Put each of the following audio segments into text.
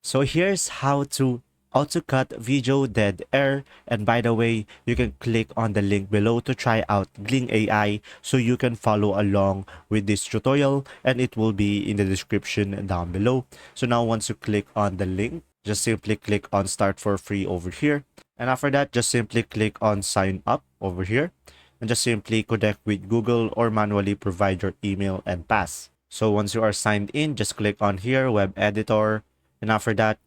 So here's how to auto cut video dead air, and by the way, you can click on the link below to try out Gling AI so you can follow along with this tutorial, and it will be in the description down below. So now once you click on the link, just simply click on start for free over here, and after that just simply click on sign up over here, and just simply connect with Google or manually provide your email and pass. So once you are signed in, just click on here web editor, and after that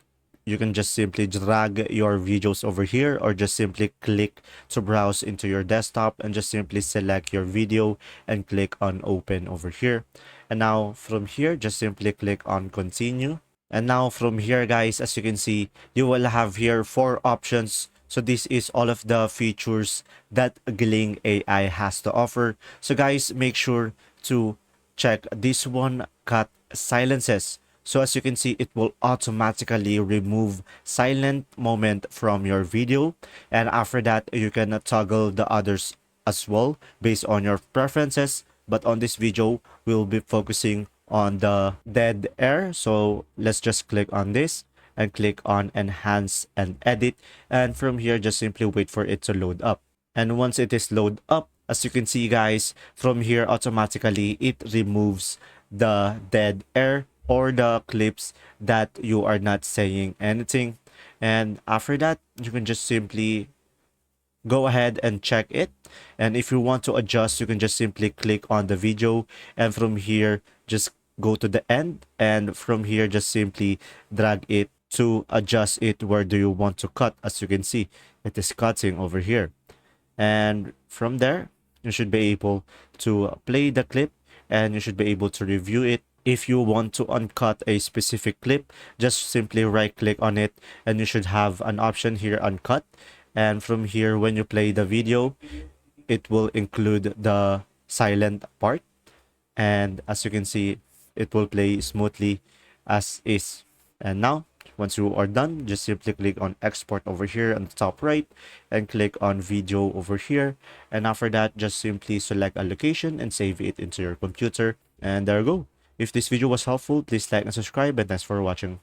you can just simply drag your videos over here, or just simply click to browse into your desktop and just simply select your video and click on open over here. And now from here, just simply click on continue. And now from here, guys, as you can see, you will have here 4 options. So this is all of the features that Gling AI has to offer. So guys, make sure to check this one, cut silences. So as you can see, it will automatically remove silent moment from your video. And after that, you can toggle the others as well based on your preferences. But on this video, we'll be focusing on the dead air. So let's just click on this and click on enhance and edit. And from here, just simply wait for it to load up. And once it is load up, as you can see, guys, from here automatically it removes the dead air or the clips that you are not saying anything. And after that, you can just simply go ahead and check it. And if you want to adjust, you can just simply click on the video, and from here just go to the end, and from here just simply drag it to adjust it. Where do you want to cut? As you can see, it is cutting over here, and from there you should be able to play the clip and you should be able to review it. If you want to uncut a specific clip, just simply right click on it and you should have an option here, uncut. And from here, when you play the video, it will include the silent part. And as you can see, it will play smoothly as is. And now, once you are done, just simply click on export over here on the top right and click on video over here. And after that, just simply select a location and save it into your computer. And there you go. If this video was helpful, please like and subscribe, and thanks for watching.